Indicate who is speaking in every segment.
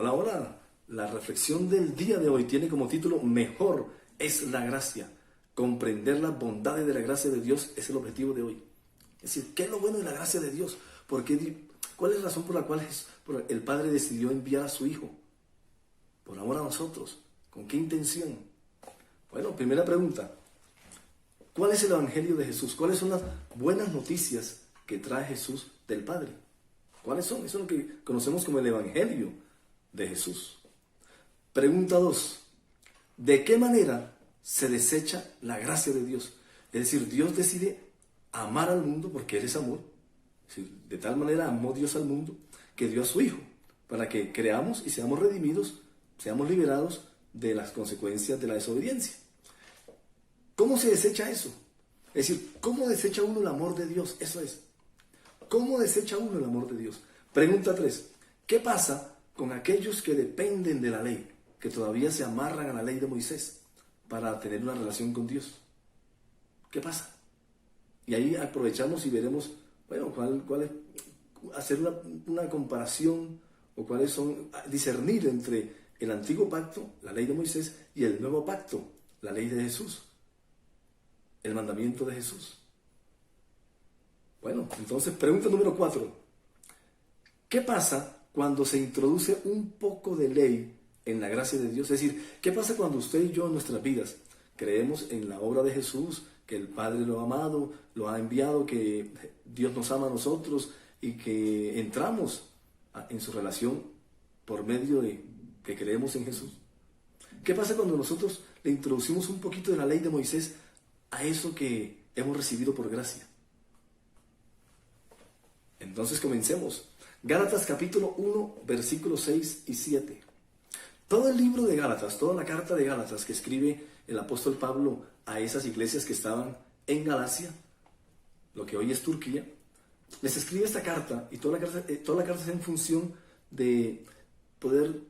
Speaker 1: Ahora, la reflexión del día de hoy tiene como título Mejor es la gracia. Comprender las bondades de la gracia de Dios es el objetivo de hoy. Es decir, ¿qué es lo bueno de la gracia de Dios? ¿Cuál es la razón por la cual el Padre decidió enviar a su Hijo? Por amor a nosotros. ¿Con qué intención? Bueno, primera pregunta. ¿Cuál es el Evangelio de Jesús? ¿Cuáles son las buenas noticias que trae Jesús del Padre? ¿Cuáles son? Eso es lo que conocemos como el Evangelio de Jesús. Pregunta 2. ¿De qué manera se desecha la gracia de Dios? Es decir, Dios decide amar al mundo porque Él es amor. Es decir, de tal manera amó Dios al mundo que dio a su Hijo para que creamos y seamos redimidos, seamos liberados de las consecuencias de la desobediencia. ¿Cómo se desecha eso? Es decir, ¿cómo desecha uno el amor de Dios? Eso es. ¿Cómo desecha uno el amor de Dios? Pregunta 3. ¿Qué pasa con aquellos que dependen de la ley, que todavía se amarran a la ley de Moisés para tener una relación con Dios? ¿Qué pasa? Y ahí aprovechamos y veremos, bueno, cuál es, hacer una comparación o cuáles son, discernir entre el antiguo pacto, la ley de Moisés, y el nuevo pacto, la ley de Jesús, el mandamiento de Jesús. Bueno, entonces pregunta número 4. ¿Qué pasa cuando se introduce un poco de ley en la gracia de Dios? Es decir, ¿qué pasa cuando usted y yo en nuestras vidas creemos en la obra de Jesús, que el Padre lo ha amado, lo ha enviado, que Dios nos ama a nosotros y que entramos en su relación por medio de que creemos en Jesús? ¿Qué pasa cuando nosotros le introducimos un poquito de la ley de Moisés a eso que hemos recibido por gracia? Entonces comencemos. Gálatas capítulo 1, versículos 6 y 7. Todo el libro de Gálatas, toda la carta de Gálatas que escribe el apóstol Pablo a esas iglesias que estaban en Galacia, lo que hoy es Turquía, les escribe esta carta, y toda la carta es en función de poder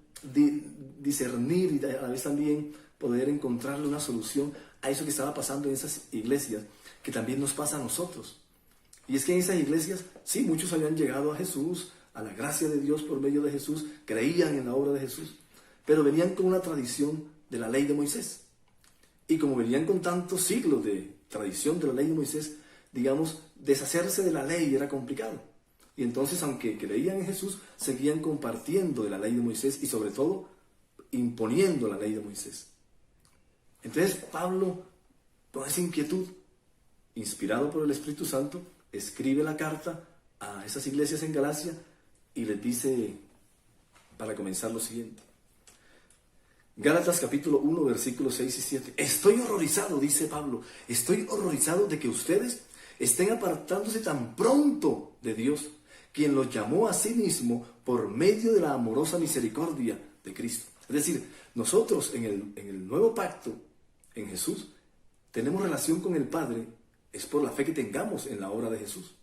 Speaker 1: discernir y a la vez también poder encontrarle una solución a eso que estaba pasando en esas iglesias, que también nos pasa a nosotros. Y es que en esas iglesias, sí, muchos habían llegado a Jesús, a la gracia de Dios por medio de Jesús, creían en la obra de Jesús, pero venían con una tradición de la ley de Moisés. Y como venían con tantos siglos de tradición de la ley de Moisés, digamos, deshacerse de la ley era complicado. Y entonces, aunque creían en Jesús, seguían compartiendo de la ley de Moisés y sobre todo imponiendo la ley de Moisés. Entonces Pablo, con esa inquietud, inspirado por el Espíritu Santo, escribe la carta a esas iglesias en Galacia y les dice, para comenzar, lo siguiente. Gálatas capítulo 1, versículos 6 y 7. Estoy horrorizado, dice Pablo, estoy horrorizado de que ustedes estén apartándose tan pronto de Dios, quien los llamó a sí mismo por medio de la amorosa misericordia de Cristo. Es decir, nosotros en el nuevo pacto, en Jesús, tenemos relación con el Padre, es por la fe que tengamos en la obra de Jesús.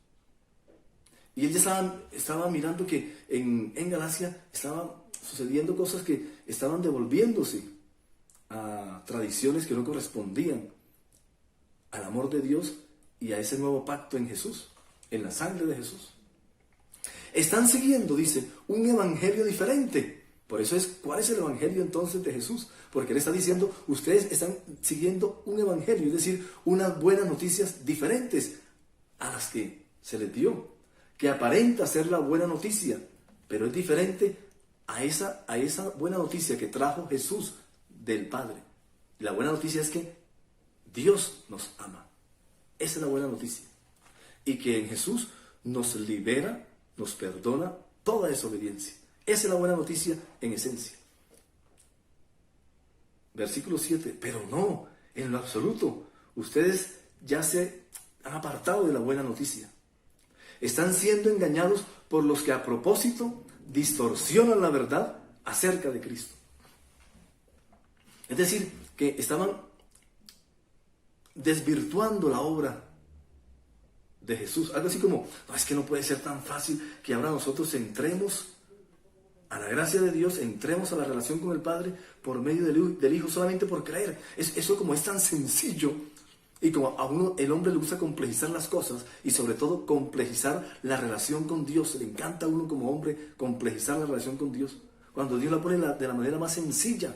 Speaker 1: Y él ya estaba mirando que en Galacia estaban sucediendo cosas que estaban devolviéndose a tradiciones que no correspondían al amor de Dios y a ese nuevo pacto en Jesús, en la sangre de Jesús. Están siguiendo, dice, un evangelio diferente. Por eso ¿cuál es el evangelio entonces de Jesús? Porque él está diciendo, ustedes están siguiendo un evangelio, es decir, unas buenas noticias diferentes a las que se les dio, que aparenta ser la buena noticia, pero es diferente a esa buena noticia que trajo Jesús del Padre. La buena noticia es que Dios nos ama. Esa es la buena noticia. Y que en Jesús nos libera, nos perdona toda desobediencia. Esa es la buena noticia en esencia. Versículo 7. Pero no, en lo absoluto. Ustedes ya se han apartado de la buena noticia. Están siendo engañados por los que a propósito distorsionan la verdad acerca de Cristo. Es decir, que estaban desvirtuando la obra de Jesús. Algo así como, no, es que no puede ser tan fácil que ahora nosotros entremos a la gracia de Dios, entremos a la relación con el Padre por medio del Hijo solamente por creer. Eso como es tan sencillo, y como a uno, el hombre le gusta complejizar las cosas y sobre todo complejizar la relación con Dios. Le encanta a uno como hombre complejizar la relación con Dios. cuando Dios la pone de la manera más sencilla.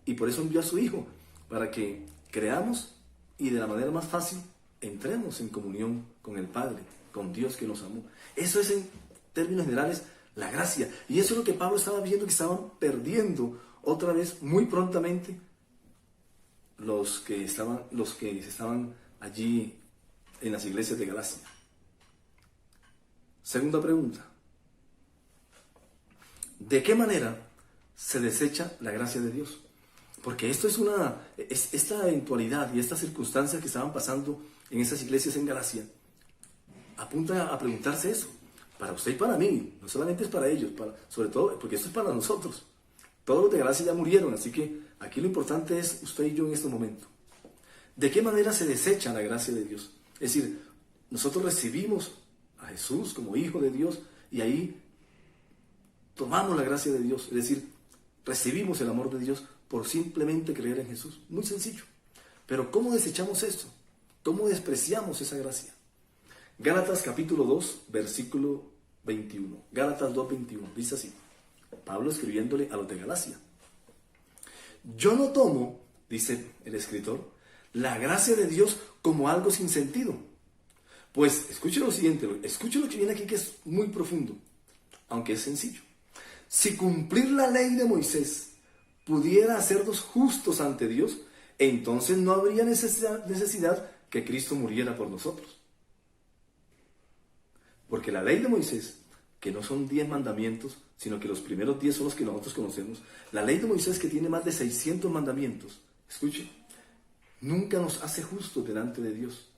Speaker 1: Y por eso envió a su Hijo, para que creamos y de la manera más fácil entremos en comunión con el Padre, con Dios que nos amó. Eso es, en términos generales, la gracia. Y eso es lo que Pablo estaba viendo, que estaban perdiendo otra vez muy prontamente los que estaban allí en las iglesias de Galacia. Segunda pregunta: ¿de qué manera se desecha la gracia de Dios? Porque esto esta eventualidad y estas circunstancias que estaban pasando en esas iglesias en Galacia apunta a preguntarse eso, para usted y para mí. No solamente es para ellos, sobre todo porque esto es para nosotros. Todos los de Galacia ya murieron, así que aquí lo importante es usted y yo en este momento. ¿De qué manera se desecha la gracia de Dios? Es decir, nosotros recibimos a Jesús como Hijo de Dios y ahí tomamos la gracia de Dios, es decir, recibimos el amor de Dios por simplemente creer en Jesús. Muy sencillo. Pero ¿cómo desechamos esto? ¿Cómo despreciamos esa gracia? Gálatas capítulo 2, versículo 21. Gálatas 2, 21. Dice así, Pablo escribiéndole a los de Galacia: yo no tomo, dice el escritor, la gracia de Dios como algo sin sentido. Pues escuche lo siguiente, escuche lo que viene aquí, que es muy profundo, aunque es sencillo. Si cumplir la ley de Moisés pudiera hacernos justos ante Dios, entonces no habría necesidad que Cristo muriera por nosotros. Porque la ley de Moisés, que no son 10 mandamientos, sino que los primeros 10 son los que nosotros conocemos, la ley de Moisés, que tiene más de 600 mandamientos, escuche, nunca nos hace justos delante de Dios,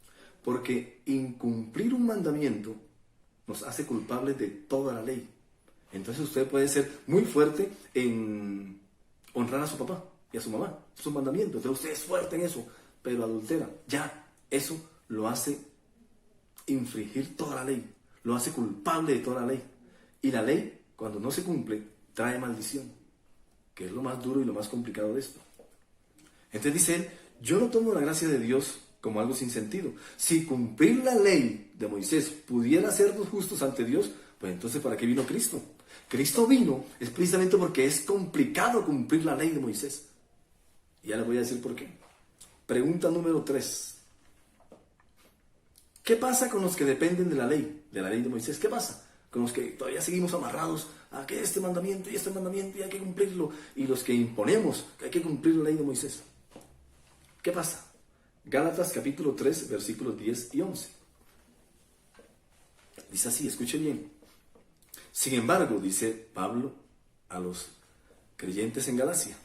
Speaker 1: porque incumplir un mandamiento nos hace culpables de toda la ley. Entonces usted puede ser muy fuerte en honrar a su papá y a su mamá, es un mandamiento, entonces usted es fuerte en eso, pero adultera, ya, eso lo hace infringir toda la ley, lo hace culpable de toda la ley. Y la ley, cuando no se cumple, trae maldición, que es lo más duro y lo más complicado de esto. Entonces dice él, yo no tomo la gracia de Dios como algo sin sentido. Si cumplir la ley de Moisés pudiera hacernos justos ante Dios, pues entonces ¿para qué vino Cristo? Cristo vino es precisamente porque es complicado cumplir la ley de Moisés. Y ya les voy a decir por qué. Pregunta número 3. ¿Qué pasa con los que dependen de la ley de Moisés? ¿Qué pasa con los que todavía seguimos amarrados a que este mandamiento y hay que cumplirlo? Y los que imponemos que hay que cumplir la ley de Moisés. ¿Qué pasa? Gálatas capítulo 3, versículos 10 y 11. Dice así, escuche bien. Sin embargo, dice Pablo a los creyentes en Galacia,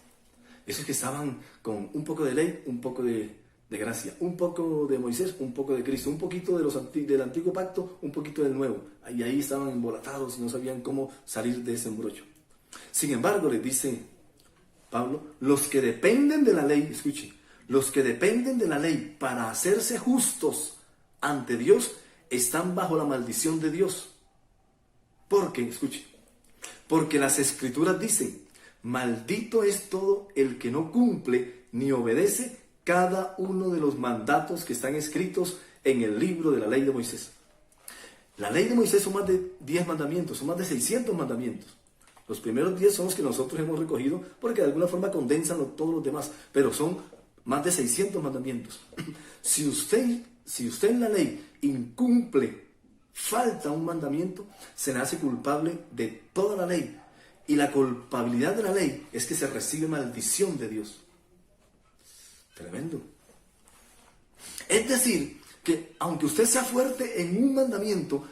Speaker 1: esos que estaban con un poco de ley, un poco de gracia, un poco de Moisés, un poco de Cristo, un poquito del antiguo pacto, un poquito del nuevo. Y ahí estaban embolatados y no sabían cómo salir de ese embrollo. Sin embargo, les dice Pablo, los que dependen de la ley, escuchen, los que dependen de la ley para hacerse justos ante Dios están bajo la maldición de Dios. ¿Por qué? Escuchen. Porque las Escrituras dicen, maldito es todo el que no cumple ni obedece cada uno de los mandatos que están escritos en el libro de la ley de Moisés. La ley de Moisés son más de 10 mandamientos, son más de 600 mandamientos. Los primeros 10 son los que nosotros hemos recogido porque de alguna forma condensan todos los demás, pero son más de 600 mandamientos. Si usted en la ley incumple, falta un mandamiento, se le hace culpable de toda la ley. Y la culpabilidad de la ley es que se recibe maldición de Dios. Tremendo. Es decir, que aunque usted sea fuerte en un mandamiento,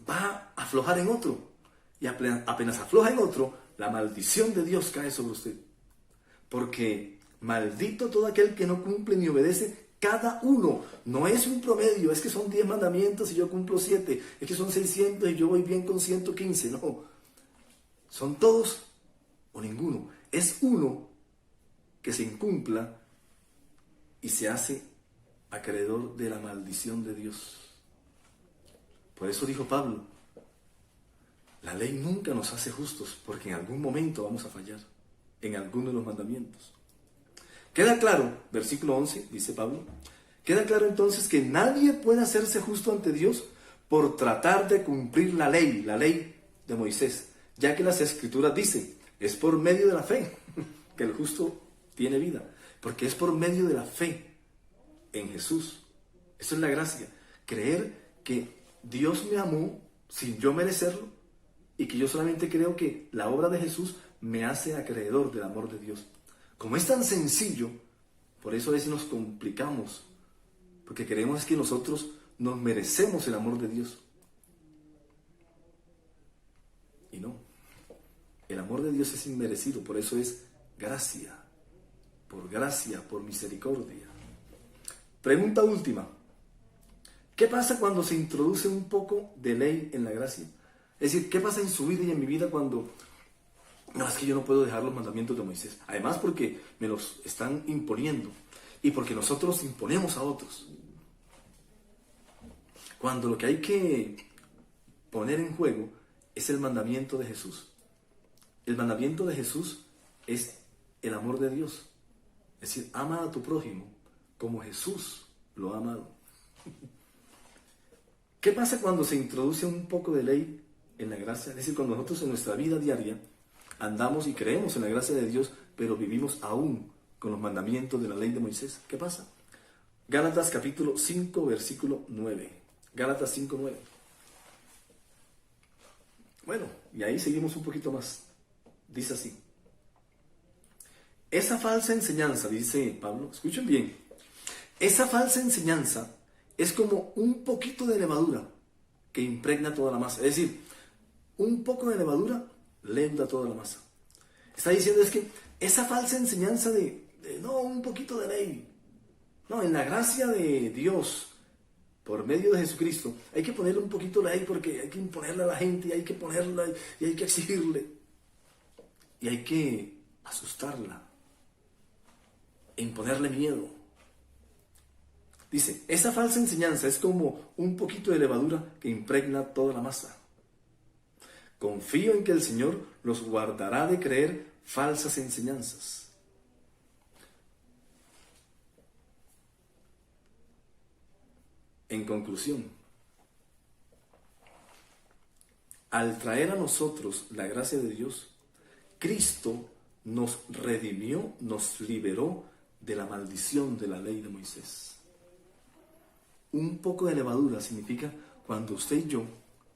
Speaker 1: va a aflojar en otro. Y apenas afloja en otro, la maldición de Dios cae sobre usted. Porque maldito todo aquel que no cumple ni obedece cada uno. No es un promedio, es que son 10 mandamientos y yo cumplo 7. Es que son 600 y yo voy bien con 115. No. Son todos o ninguno. Es uno que se incumpla y se hace acreedor de la maldición de Dios. Por eso dijo Pablo, la ley nunca nos hace justos, porque en algún momento vamos a fallar en alguno de los mandamientos. Queda claro, versículo 11, dice Pablo, queda claro entonces que nadie puede hacerse justo ante Dios por tratar de cumplir la ley de Moisés, ya que las Escrituras dicen, Es por medio de la fe que el justo tiene vida. Porque es por medio de la fe en Jesús. Eso es la gracia. Creer que Dios me amó sin yo merecerlo y que yo solamente creo que la obra de Jesús me hace acreedor del amor de Dios. Como es tan sencillo, por eso a veces nos complicamos, porque creemos que nosotros nos merecemos el amor de Dios. Y no, el amor de Dios es inmerecido, por eso es gracia, por misericordia. Pregunta última. ¿Qué pasa cuando se introduce un poco de ley en la gracia? Es decir, ¿qué pasa en su vida y en mi vida cuando... No, es que yo no puedo dejar los mandamientos de Moisés. Además porque me los están imponiendo y porque nosotros imponemos a otros. Cuando lo que hay que poner en juego es el mandamiento de Jesús. El mandamiento de Jesús es el amor de Dios. Es decir, ama a tu prójimo como Jesús lo ha amado. ¿Qué pasa cuando se introduce un poco de ley en la gracia? Es decir, cuando nosotros en nuestra vida diaria andamos y creemos en la gracia de Dios, pero vivimos aún con los mandamientos de la ley de Moisés. ¿Qué pasa? Gálatas capítulo 5, versículo 9. Gálatas 5, 9. Bueno, y ahí seguimos un poquito más. Dice así. Esa falsa enseñanza, dice Pablo, escuchen bien, esa falsa enseñanza es como un poquito de levadura que impregna toda la masa. Es decir, un poco de levadura leuda toda la masa. Está diciendo es que esa falsa enseñanza de no, un poquito de ley. No, en la gracia de Dios, por medio de Jesucristo, hay que ponerle un poquito de ley porque hay que imponerle a la gente y hay que ponerla y hay que exigirle. Y hay que asustarla e imponerle miedo. Dice, esa falsa enseñanza es como un poquito de levadura que impregna toda la masa. Confío en que el Señor los guardará de creer falsas enseñanzas. En conclusión, al traer a nosotros la gracia de Dios, Cristo nos redimió, nos liberó de la maldición de la ley de Moisés. Un poco de levadura significa cuando usted y yo,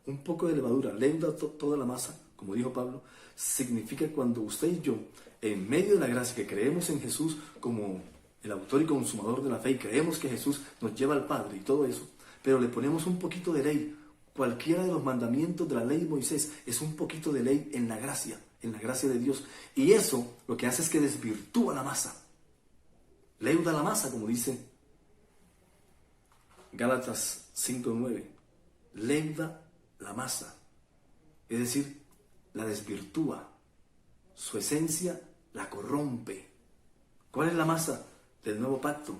Speaker 1: un poco de levadura leuda toda la masa, como dijo Pablo, significa cuando usted y yo, en medio de la gracia que creemos en Jesús como el autor y consumador de la fe, y creemos que Jesús nos lleva al Padre y todo eso, pero le ponemos un poquito de ley. Cualquiera de los mandamientos de la ley de Moisés es un poquito de ley en la gracia de Dios. Y eso lo que hace es que desvirtúa la masa. Leuda la masa, como dice Gálatas 5:9. Leuda la masa. Es decir, la desvirtúa. Su esencia la corrompe. ¿Cuál es la masa del nuevo pacto?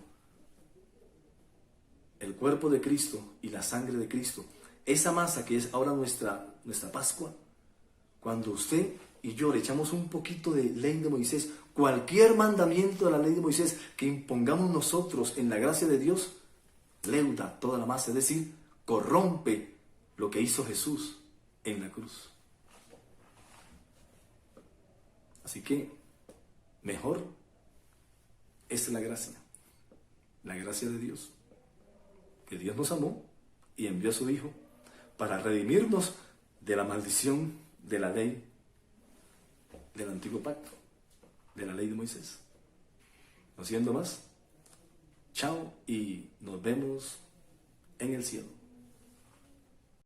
Speaker 1: El cuerpo de Cristo y la sangre de Cristo. Esa masa que es ahora nuestra Pascua, cuando usted y yo le echamos un poquito de ley de Moisés, cualquier mandamiento de la ley de Moisés que impongamos nosotros en la gracia de Dios, leuda toda la masa, es decir, corrompe lo que hizo Jesús en la cruz. Así que, mejor es la gracia de Dios, que Dios nos amó y envió a su Hijo para redimirnos de la maldición de la ley del antiguo pacto, de la ley de Moisés. No siendo más, chao y nos vemos en el cielo.